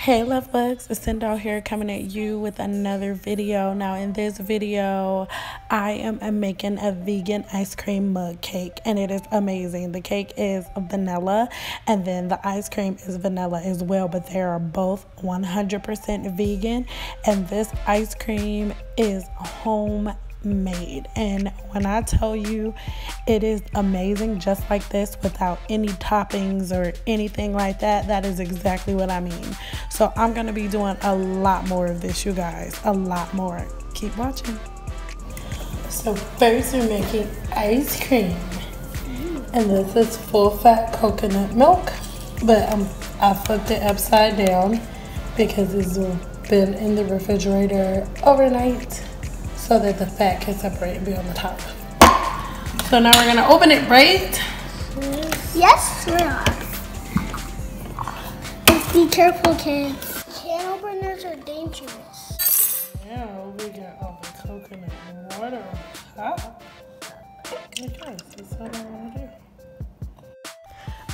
Hey love bugs, it's Cindy here coming at you with another video. Now in this video I am making a vegan ice cream mug cake and it is amazing. The cake is vanilla and then the ice cream is vanilla as well, but they are both 100% vegan, and this ice cream is homemade. And when I tell you it is amazing just like this without any toppings or anything like that, that is exactly what I mean. So I'm gonna be doing a lot more of this, you guys, a lot more. Keep watching. So first we're making ice cream, and this is full fat coconut milk, but I flipped it upside down because it's been in the refrigerator overnight so that the fat can separate and be on the top. So now we're gonna open it, right? Yes, we are. Just be careful, kids. Can openers are dangerous. Now we got all the coconut water on top. Okay, that's what I wanna do.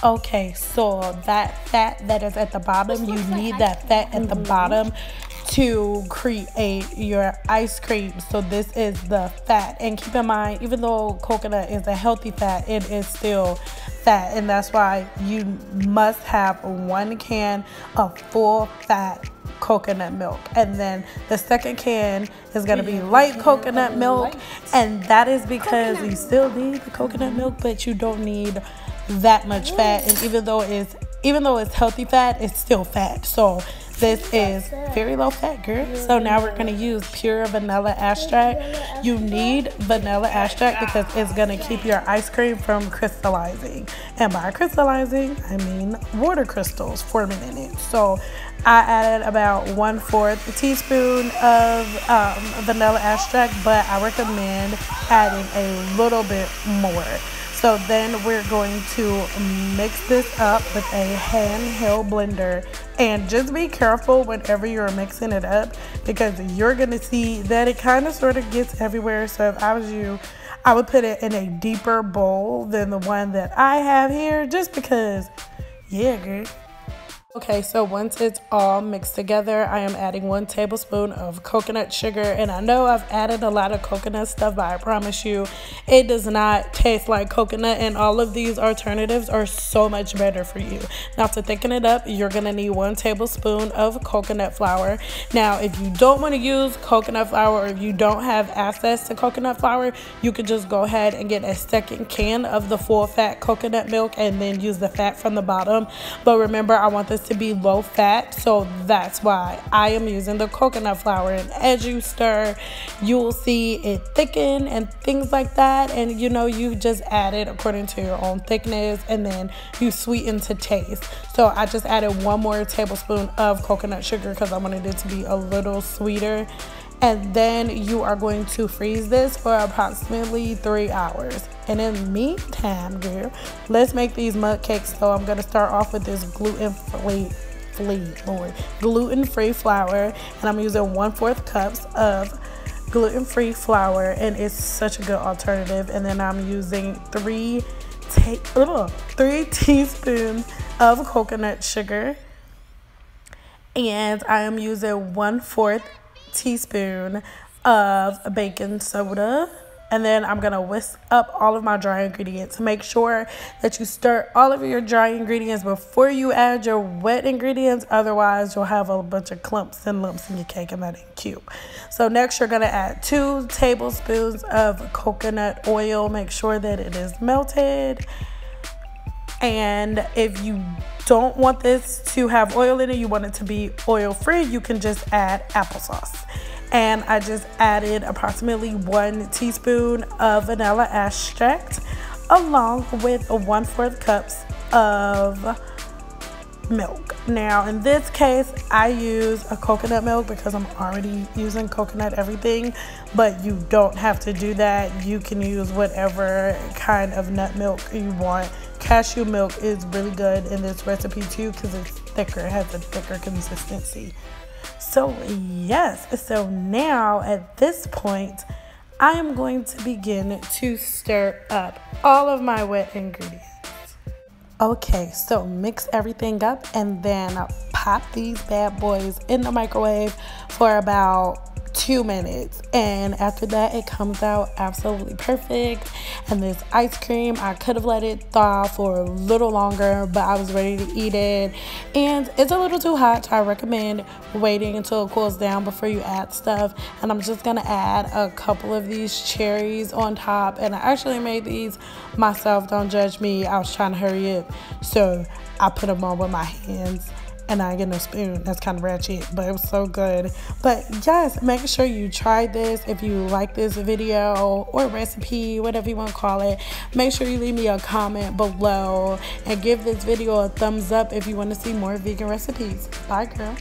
Okay, so that fat that is at the bottom, you need that fat at the bottom to create your ice cream. So this is the fat, and keep in mind, even though coconut is a healthy fat, it is still fat, and that's why you must have 1 can of full fat coconut milk, and then the second can is going to be light coconut milk, and that is because you still need the coconut milk, but you don't need that much fat. And even though it's healthy fat, it's still fat. So this is very low fat, girl. So now we're going to use pure vanilla extract. You need vanilla extract because it's going to keep your ice cream from crystallizing. And by crystallizing, I mean water crystals forming in it. So I added about 1/4 teaspoon of vanilla extract, but I recommend adding a little bit more. So then we're going to mix this up with a handheld blender, and just be careful whenever you're mixing it up because you're gonna see that it kind of sort of gets everywhere. So if I was you, I would put it in a deeper bowl than the one that I have here, just because, yeah, girl. Okay, so once it's all mixed together, I am adding 1 tablespoon of coconut sugar. And I know I've added a lot of coconut stuff, but I promise you, it does not taste like coconut. And all of these alternatives are so much better for you. Now to thicken it up, you're gonna need 1 tablespoon of coconut flour. Now, if you don't wanna use coconut flour, or if you don't have access to coconut flour, you could just go ahead and get a second can of the full fat coconut milk and then use the fat from the bottom. But remember, I want this to be low fat, so that's why I am using the coconut flour. And as you stir, you will see it thicken and things like that, and you know, you just add it according to your own thickness, and then you sweeten to taste. So I just added 1 more tablespoon of coconut sugar because I wanted it to be a little sweeter. And then you are going to freeze this for approximately 3 hours. And in the meantime, girl, let's make these mug cakes. So I'm going to start off with this gluten-free flour, and I'm using 1/4 cups of gluten-free flour, and it's such a good alternative. And then I'm using 3 teaspoons of coconut sugar, and I am using 1/4 teaspoon of baking soda. And then I'm gonna whisk up all of my dry ingredients. Make sure that you stir all of your dry ingredients before you add your wet ingredients, otherwise you'll have a bunch of clumps and lumps in your cake, and that ain't cute. So next you're gonna add 2 tablespoons of coconut oil. Make sure that it is melted. And if you don't want this to have oil in it, you want it to be oil free, you can just add applesauce. And I just added approximately 1 teaspoon of vanilla extract along with 1/4 cups of milk. Now in this case, I use a coconut milk because I'm already using coconut everything, but you don't have to do that. You can use whatever kind of nut milk you want. Cashew milk is really good in this recipe too because it's thicker, it has a thicker consistency. So yes, so now at this point, I am going to begin to stir up all of my wet ingredients. Okay, so mix everything up and then pop these bad boys in the microwave for about 2 minutes, and after that it comes out absolutely perfect. And this ice cream, I could have let it thaw for a little longer, but I was ready to eat it, and it's a little too hot, so I recommend waiting until it cools down before you add stuff. And I'm just gonna add a couple of these cherries on top, and I actually made these myself, don't judge me, I was trying to hurry up, so I put them on with my hands and I get no spoon. That's kind of ratchet, but it was so good. But yes, make sure you try this. If you like this video or recipe, whatever you want to call it, make sure you leave me a comment below and give this video a thumbs up if you want to see more vegan recipes. Bye, girl.